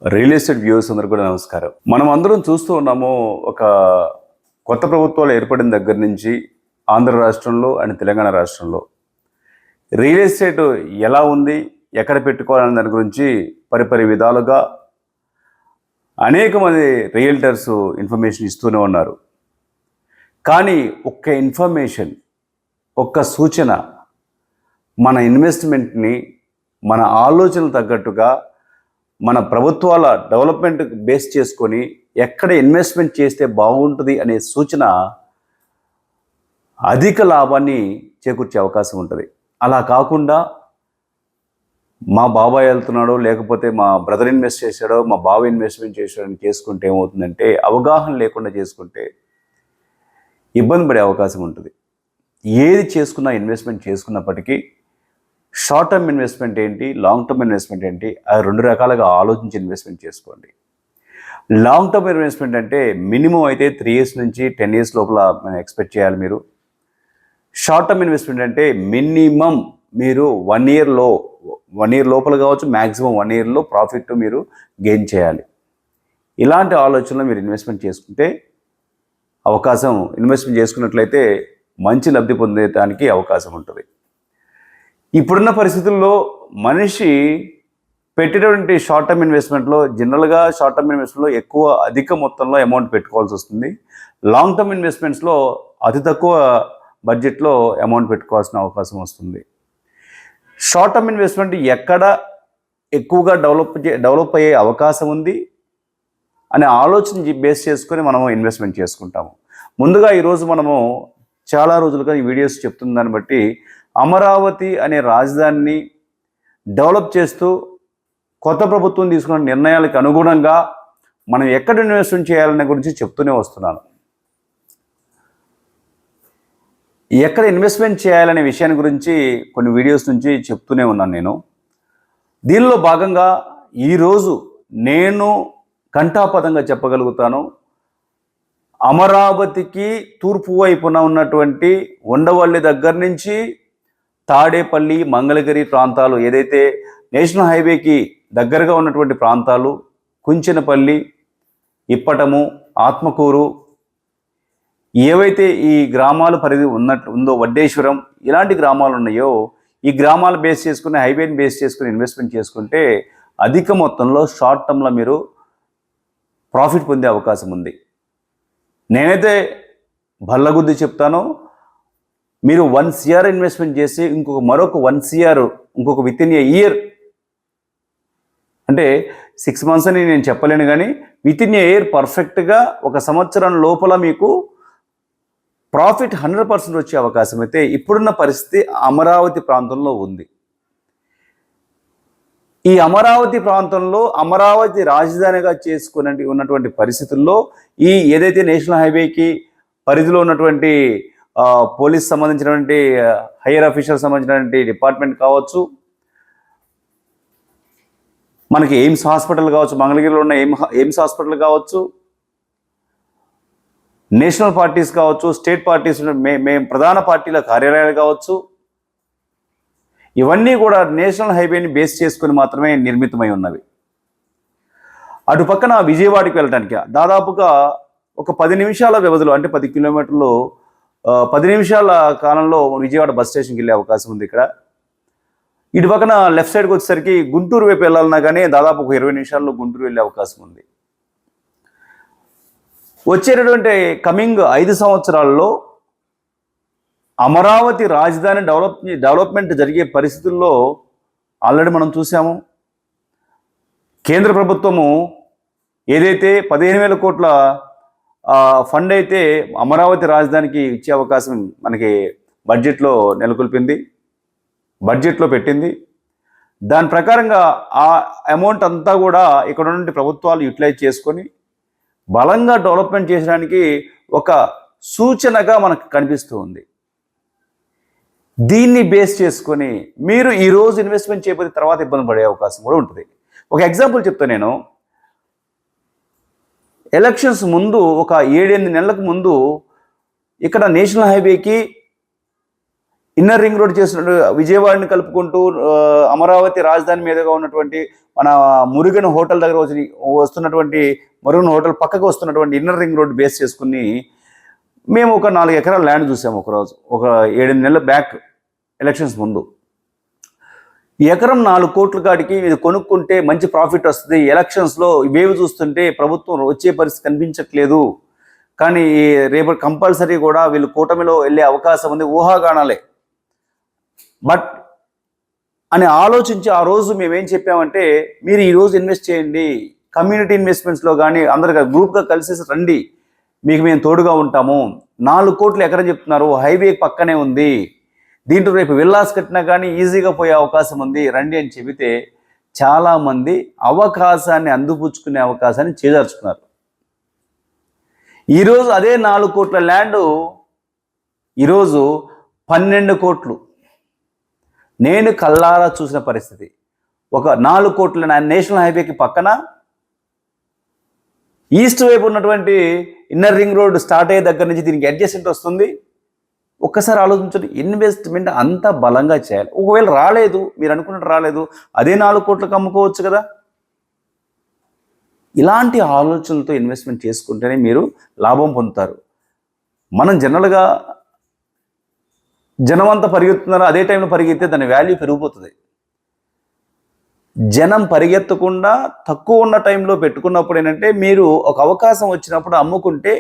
Real estate viewers అందరూ కూడా నమస్కారం. మనం అందరం చూస్తూ ఉన్నాము. ఒక కొత్త ప్రభుత్వాలు ఏర్పడిన దగ్గర నుంచి ఆంధ్ర రాష్ట్రంలో అండ్ తెలంగాణ రాష్ట్రంలో రియల్ ఎస్టేట్ ఎలా ఉంది, ఎక్కడ పెట్టుకోవాలనే దాని గురించి పరిపరి విధాలుగా అనేక మంది రియల్టర్స్ ఇన్ఫర్మేషన్ ఇస్తూనే ఉన్నారు. కానీ ఒక్క ఇన్ఫర్మేషన్, ఒక్క సూచన మన ఇన్వెస్ట్మెంట్ని మన ఆలోచనలు తగ్గట్టుగా మన ప్రభుత్వాల డెవలప్మెంట్ బేస్ చేసుకొని ఎక్కడ ఇన్వెస్ట్మెంట్ చేస్తే బాగుంటుంది అనే సూచన అధిక లాభాన్ని చేకూర్చే అవకాశం ఉంటుంది. అలా కాకుండా మా బాబాయ్ వెళ్తున్నాడో, లేకపోతే మా బ్రదర్ ఇన్వెస్ట్ చేశాడో, మా బావ ఇన్వెస్ట్మెంట్ చేశాడని చేసుకుంటే ఏమవుతుందంటే, అవగాహన లేకుండా చేసుకుంటే ఇబ్బంది పడే అవకాశం ఉంటుంది. ఏది చేసుకున్నా, ఇన్వెస్ట్మెంట్ చేసుకున్నప్పటికీ షార్ట్ టర్మ్ ఇన్వెస్ట్మెంట్ ఏంటి, లాంగ్ టర్మ్ ఇన్వెస్ట్మెంట్ ఏంటి, అది రెండు రకాలుగా ఆలోచించి ఇన్వెస్ట్మెంట్ చేసుకోండి. లాంగ్ టర్మ్ ఇన్వెస్ట్మెంట్ అంటే మినిమం అయితే 3 years నుంచి 10 years లోపల ఎక్స్పెక్ట్ చేయాలి మీరు. షార్ట్ టర్మ్ ఇన్వెస్ట్మెంట్ అంటే మినిమం మీరు 1 year లోపల కావచ్చు, మ్యాక్సిమం 1 yearలో ప్రాఫిట్ మీరు గెయిన్ చేయాలి. ఇలాంటి ఆలోచనలో మీరు ఇన్వెస్ట్మెంట్ చేసుకుంటే ఇన్వెస్ట్మెంట్ చేసుకున్నట్లయితే మంచి లబ్ధి పొందేదానికి అవకాశం ఉంటుంది. ఇప్పుడున్న పరిస్థితుల్లో మనిషి పెట్టేటువంటి షార్ట్ టర్మ్ ఇన్వెస్ట్మెంట్లో జనరల్గా షార్ట్ టర్మ్ ఇన్వెస్ట్మెంట్లో అధిక మొత్తంలో అమౌంట్ పెట్టుకోవాల్సి వస్తుంది. లాంగ్ టర్మ్ ఇన్వెస్ట్మెంట్స్లో అతి తక్కువ బడ్జెట్లో అమౌంట్ పెట్టుకోవాల్సిన అవకాశం వస్తుంది. షార్ట్ టర్మ్ ఇన్వెస్ట్మెంట్ ఎక్కడ ఎక్కువగా డెవలప్ అయ్యే అవకాశం ఉంది అనే ఆలోచన బేస్ చేసుకొని మనము ఇన్వెస్ట్మెంట్ చేసుకుంటాము. ముందుగా ఈరోజు మనము చాలా రోజులుగా ఈ వీడియోస్ చెప్తున్న దాన్ని బట్టి అమరావతి అనే రాజధానిని డెవలప్ చేస్తూ కొత్త ప్రభుత్వం తీసుకున్న నిర్ణయాలకు అనుగుణంగా మనం ఎక్కడ ఇన్వెస్ట్మెంట్ చేయాలనే గురించి చెప్తూనే వస్తున్నాను. ఎక్కడ ఇన్వెస్ట్మెంట్ చేయాలనే విషయాన్ని గురించి కొన్ని వీడియోస్ నుంచి చెప్తూనే ఉన్నాను నేను. దీనిలో భాగంగా ఈరోజు నేను ఘంటాపథంగా చెప్పగలుగుతాను, అమరావతికి తూర్పు వైపున ఉన్నటువంటి ఉండవల్లి దగ్గర నుంచి తాడేపల్లి, మంగళగిరి ప్రాంతాలు, ఏదైతే నేషనల్ హైవేకి దగ్గరగా ఉన్నటువంటి ప్రాంతాలు, కుంచెనపల్లి, ఇప్పటము, ఆత్మకూరు, ఏవైతే ఈ గ్రామాల పరిధి ఉందో, వడ్డేశ్వరం, ఇలాంటి గ్రామాలు ఉన్నాయో, ఈ గ్రామాలు బేస్ చేసుకుని, హైవేని బేస్ చేసుకుని ఇన్వెస్ట్మెంట్ చేసుకుంటే అధిక మొత్తంలో షార్ట్ టర్మ్లో మీరు ప్రాఫిట్ పొందే అవకాశం ఉంది. నేనైతే బల్లగుద్ది చెప్తాను, మీరు 1 year ఇన్వెస్ట్మెంట్ చేసి మరొక 1 year with in a year, అంటే 6 months అని నేను చెప్పలేను, కానీ విత్ ఇన్ ఏ ఇయర్ పర్ఫెక్ట్గా 1 సంవత్సరం లోపల మీకు ప్రాఫిట్ 100% వచ్చే అవకాశం అయితే ఇప్పుడున్న పరిస్థితి అమరావతి ప్రాంతంలో ఉంది. ఈ అమరావతి ప్రాంతంలో అమరావతి రాజధానిగా ఉన్నటువంటి పరిస్థితుల్లో ఈ ఏదైతే నేషనల్ హైవేకి పరిధిలో ఉన్నటువంటి పోలీస్ సంబంధించినటువంటి హైయర్ అఫీషియల్ సంబంధించినటువంటి డిపార్ట్మెంట్ కావచ్చు, మనకి ఎయిమ్స్ హాస్పిటల్ కావచ్చు, మంగళగిరిలో ఉన్న ఎయిమ్స్ హాస్పిటల్ కావచ్చు, నేషనల్ పార్టీస్ కావచ్చు, స్టేట్ పార్టీస్, మేము ప్రధాన పార్టీల కార్యాలయాలు కావచ్చు, ఇవన్నీ కూడా నేషనల్ హైవేని బేస్ చేసుకుని మాత్రమే నిర్మితమై ఉన్నవి. అటు పక్కన విజయవాడకి వెళ్ళడానికి దాదాపుగా ఒక 10 నిమిషాల వ్యవధిలో, అంటే 10 kilometers 10 నిమిషాల కాలంలో విజయవాడ బస్ స్టేషన్కి వెళ్ళే అవకాశం ఉంది. ఇక్కడ ఇటు పక్కన లెఫ్ట్ సైడ్కి వచ్చేసరికి గుంటూరు వైపు వెళ్ళాలన్నా కానీ దాదాపు ఒక 20 నిమిషాల్లో గుంటూరు వెళ్ళే అవకాశం ఉంది. వచ్చేటటువంటి కమింగ్ 5 సంవత్సరాల్లో అమరావతి రాజధాని డెవలప్మెంట్ జరిగే పరిస్థితుల్లో ఆల్రెడీ మనం చూసాము. కేంద్ర ప్రభుత్వము ఏదైతే 15,000 కోట్ల ఫండ్ అయితే అమరావతి రాజధానికి ఇచ్చే అవకాశం మనకి బడ్జెట్లో నెలకొల్పింది, బడ్జెట్లో పెట్టింది. దాని ప్రకారంగా ఆ అమౌంట్ అంతా కూడా ఇక్కడ ఉన్నటువంటి ప్రభుత్వాలు యూటిలైజ్ చేసుకొని బలంగా డెవలప్మెంట్ చేసడానికి ఒక సూచనగా మనకు కనిపిస్తూ ఉంది. దీన్ని బేస్ చేసుకొని మీరు ఈరోజు ఇన్వెస్ట్మెంట్ చేయకపోతే తర్వాత ఇబ్బంది పడే అవకాశం కూడా ఉంటుంది. ఒక ఎగ్జాంపుల్ చెప్తాను నేను. ఎలక్షన్స్ ముందు ఒక 7-8 నెలలకు ముందు ఇక్కడ నేషనల్ హైవేకి ఇన్నర్ రింగ్ రోడ్ చేస్తున్న విజయవాడని కలుపుకుంటూ అమరావతి రాజధాని మీదుగా ఉన్నటువంటి మన మురుగన్ హోటల్ దగ్గర వస్తున్నటువంటి మురుగన్ హోటల్ పక్కకు వస్తున్నటువంటి ఇన్నర్ రింగ్ రోడ్ బేస్ చేసుకుని మేము ఒక 4 ఎకరాల ల్యాండ్ చూసాము ఒకరోజు, ఒక 7 నెలల బ్యాక్ ఎలక్షన్స్ ముందు. ఎకరం 4 కోట్ల కాడికి ఇది కొనుక్కుంటే మంచి ప్రాఫిట్ వస్తుంది. ఎలక్షన్స్లో ఇవేవి చూస్తుంటే ప్రభుత్వం వచ్చే పరిస్థితి కనిపించట్లేదు, కానీ రేపు కంపల్సరీ కూడా వీళ్ళు కూటమిలో వెళ్ళే అవకాశం ఉంది, ఊహాగానాలే. బట్ అని ఆలోచించి ఆ రోజు మేమేం చెప్పామంటే, మీరు ఈరోజు ఇన్వెస్ట్ చేయండి, కమ్యూనిటీ ఇన్వెస్ట్మెంట్స్లో కానీ అందరిగా గ్రూప్గా కలిసి రండి, మీకు మేము తోడుగా ఉంటాము. 4 కోట్లు ఎకరం చెప్తున్నారు, హైవే పక్కనే ఉంది, దీంట్లో రేపు విల్లాస్ కట్టినా కానీ ఈజీగా పోయే అవకాశం ఉంది, రండి అని చెబితే చాలామంది అవకాశాన్ని అందిపుచ్చుకునే అవకాశాన్ని చేజార్చుకున్నారు. ఈరోజు అదే 4 కోట్ల ల్యాండ్ ఈరోజు 12 కోట్లు. నేను కళ్ళారా చూసిన పరిస్థితి. ఒక 4 కోట్ల నేషనల్ హైవేకి పక్కన ఈస్ట్ వైపు ఉన్నటువంటి ఇన్నర్ రింగ్ రోడ్ స్టార్ట్ అయ్యే దగ్గర నుంచి దీనికి అడ్జసెంట్ వస్తుంది. ఒక్కసారి ఆలోచించండి, ఇన్వెస్ట్మెంట్ అంత బలంగా చేయాలి. ఒకవేళ రాలేదు, మీరు అనుకున్నట్టు రాలేదు, అదే 4 కోట్లకు అమ్ముకోవచ్చు కదా. ఇలాంటి ఆలోచనలతో ఇన్వెస్ట్మెంట్ చేసుకుంటేనే మీరు లాభం పొందుతారు. మనం జనరల్గా జనం అంతా పరిగెత్తున్నారు, అదే టైంలో పరిగెత్తే దాని వాల్యూ పెరిగిపోతుంది. జనం పరిగెత్తకుండా తక్కువ ఉన్న టైంలో పెట్టుకున్నప్పుడు ఏంటంటే, మీరు ఒక అవకాశం వచ్చినప్పుడు అమ్ముకుంటే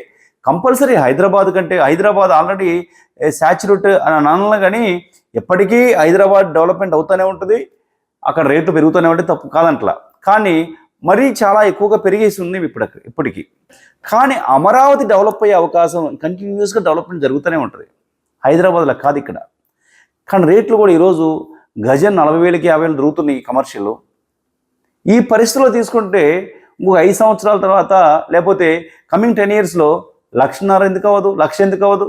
కంపల్సరీ హైదరాబాద్ ఆల్రెడీ సాచురేట్ అని అనాలి, కానీ ఎప్పటికీ హైదరాబాద్ డెవలప్మెంట్ అవుతూనే ఉంటుంది, అక్కడ రేట్లు పెరుగుతూనే ఉంటాయి, తప్పు కాదంట్లా. కానీ మరీ చాలా ఎక్కువగా పెరిగేసి ఉంది ఇప్పటికీ. కానీ అమరావతి డెవలప్ అయ్యే అవకాశం కంటిన్యూస్గా డెవలప్మెంట్ జరుగుతూనే ఉంటుంది, హైదరాబాద్లో కాదు ఇక్కడ. కానీ రేట్లు కూడా ఈరోజు గజం 40,000కి 50,000 దొరుకుతున్నాయి కమర్షియల్. ఈ పరిస్థితిలో తీసుకుంటే ఇంకొక 5 సంవత్సరాల తర్వాత, లేకపోతే కమింగ్ 10 yearsలో 1,50,000 ఎందుకు అవ్వదు, 1,00,000 ఎందుకు అవ్వదు?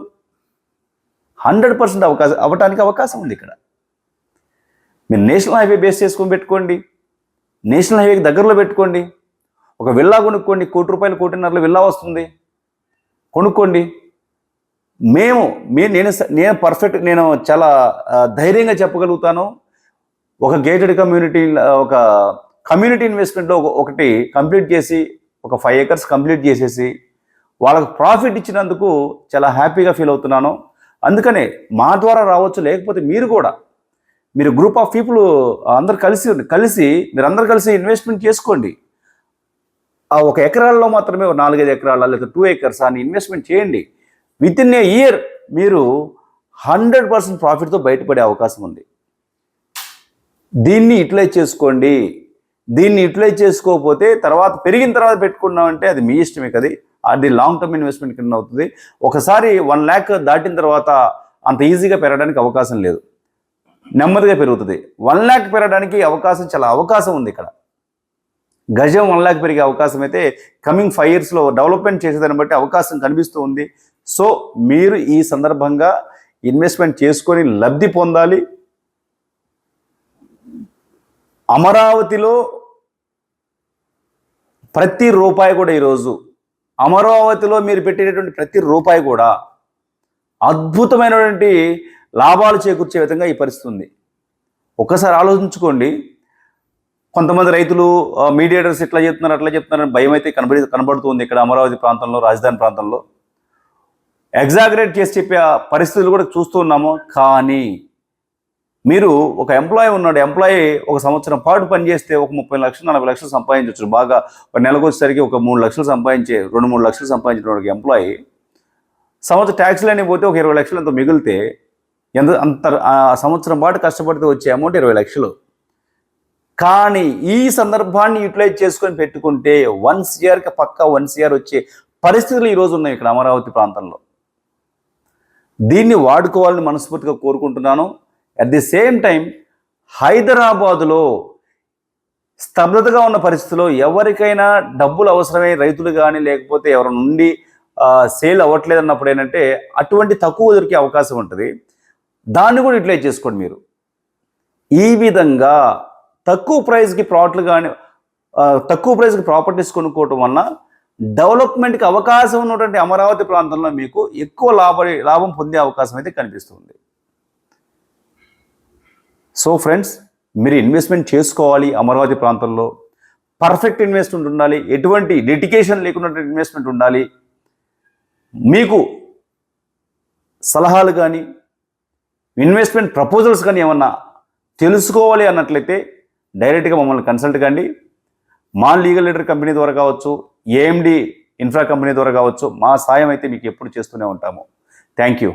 100% అవ్వటానికి అవకాశం ఉంది ఇక్కడ. మీరు నేషనల్ హైవే బేస్ చేసుకొని పెట్టుకోండి, నేషనల్ హైవేకి దగ్గరలో పెట్టుకోండి, ఒక విల్లా కొనుక్కోండి, ₹1,00,00,000 1,50,000 విల్లా వస్తుంది, కొనుక్కోండి. నేను పర్ఫెక్ట్, నేను చాలా ధైర్యంగా చెప్పగలుగుతాను. ఒక గేటెడ్ కమ్యూనిటీ, ఒక కమ్యూనిటీ ఇన్వెస్ట్మెంట్లో ఒకటి కంప్లీట్ చేసి, ఒక 5 acres కంప్లీట్ చేసేసి వాళ్ళకు ప్రాఫిట్ ఇచ్చినందుకు చాలా హ్యాపీగా ఫీల్ అవుతున్నాను. అందుకనే మా ద్వారా రావచ్చు, లేకపోతే మీరు గ్రూప్ ఆఫ్ పీపుల్ అందరు కలిసి మీరందరూ కలిసి ఇన్వెస్ట్మెంట్ చేసుకోండి. ఆ 1 ఎకరాల్లో మాత్రమే 4-5 ఎకరాల లేదా 2 acres అని ఇన్వెస్ట్మెంట్ చేయండి. విత్ ఇన్ ఏ ఇయర్ మీరు 100% ప్రాఫిట్తో బయటపడే అవకాశం ఉంది. దీన్ని యూటిలైజ్ చేసుకోండి. దీన్ని యూటిలైజ్ చేసుకోకపోతే పెరిగిన తర్వాత పెట్టుకున్నామంటే అది మీ ఇష్టమే కదా, అది లాంగ్ టర్మ్ ఇన్వెస్ట్మెంట్ కింద అవుతుంది. ఒకసారి 1 lakh దాటిన తర్వాత అంత ఈజీగా పెరగడానికి అవకాశం లేదు, నెమ్మదిగా పెరుగుతుంది. 1 lakh పెరగడానికి చాలా అవకాశం ఉంది ఇక్కడ. గజం 1 lakh పెరిగే అవకాశం అయితే కమింగ్ 5 yearsలో డెవలప్మెంట్ చేసేదాన్ని బట్టి అవకాశం కనిపిస్తూ ఉంది. సో మీరు ఈ సందర్భంగా ఇన్వెస్ట్మెంట్ చేసుకొని లబ్ధి పొందాలి. అమరావతిలో ప్రతి రూపాయి కూడా ఈరోజు అమరావతిలో మీరు పెట్టేటటువంటి ప్రతి రూపాయి కూడా అద్భుతమైనటువంటి లాభాలు చేకూర్చే విధంగా ఈ పరిస్థితి ఉంది. ఒక్కసారి ఆలోచించుకోండి. కొంతమంది రైతులు మీడియేటర్స్ ఇట్లా చెప్తున్నారు అట్లా చెప్తున్నారని భయం అయితే కనబడుతుంది ఇక్కడ అమరావతి ప్రాంతంలో, రాజధాని ప్రాంతంలో. ఎగ్జాగరేట్ చేసి చెప్పే పరిస్థితులు కూడా చూస్తూ ఉన్నాము. కానీ మీరు ఒక ఎంప్లాయీ ఉన్నాడు, ఎంప్లాయీ 1 సంవత్సరం పాటు పనిచేస్తే ఒక 30 లక్షలు 40 లక్షలు సంపాదించవచ్చు. బాగా ఒక నెలకు వచ్చేసరికి ఒక 3 లక్షలు 2-3 లక్షలు సంపాదించిన ఎంప్లాయీ సంవత్సరం ట్యాక్స్లు అని పోతే ఒక 20 లక్షలు ఎంతో మిగిలితే ఆ సంవత్సరం పాటు కష్టపడితే వచ్చే అమౌంట్ 20 లక్షలు. కానీ ఈ సందర్భాన్ని యూటిలైజ్ చేసుకొని పెట్టుకుంటే 1 CRకి పక్కా 1 CR వచ్చే పరిస్థితులు ఈరోజు ఉన్నాయి ఇక్కడ అమరావతి ప్రాంతంలో. దీన్ని వాడుకోవాలని మనస్ఫూర్తిగా కోరుకుంటున్నాను. అట్ ది సేమ్ టైం హైదరాబాదులో స్తబ్దతగా ఉన్న పరిస్థితుల్లో ఎవరికైనా డబ్బులు అవసరమై రైతులు కానీ లేకపోతే ఎవరి నుండి సేల్ అవ్వట్లేదు అన్నప్పుడు ఏంటంటే అటువంటి తక్కువ దొరికే అవకాశం ఉంటుంది. దాన్ని కూడా యూటిలైజ్ చేసుకోండి మీరు. ఈ విధంగా తక్కువ ప్రైస్కి ప్రాపర్టీస్ కొనుక్కోవటం వలన డెవలప్మెంట్కి అవకాశం ఉన్నటువంటి అమరావతి ప్రాంతంలో మీకు ఎక్కువ లాభం పొందే అవకాశం అయితే కనిపిస్తుంది. సో ఫ్రెండ్స్, మీరు ఇన్వెస్ట్మెంట్ చేసుకోవాలి అమరావతి ప్రాంతంలో. పర్ఫెక్ట్ ఇన్వెస్ట్మెంట్ ఉండాలి, ఎటువంటి డెడికేషన్ లేకుండా ఇన్వెస్ట్మెంట్ ఉండాలి. మీకు సలహాలు కానీ ఇన్వెస్ట్మెంట్ ప్రపోజల్స్ కానీ ఏమన్నా తెలుసుకోవాలి అన్నట్లయితే డైరెక్ట్గా మమ్మల్ని కన్సల్ట్ కండి. మా లీగల్ లీడర్ కంపెనీ ద్వారా కావచ్చు, ఏఎండి ఇన్ఫ్రా కంపెనీ ద్వారా కావచ్చు, మా సాయం అయితే మీకు ఎప్పుడు చేస్తూనే ఉంటాము. Thank you.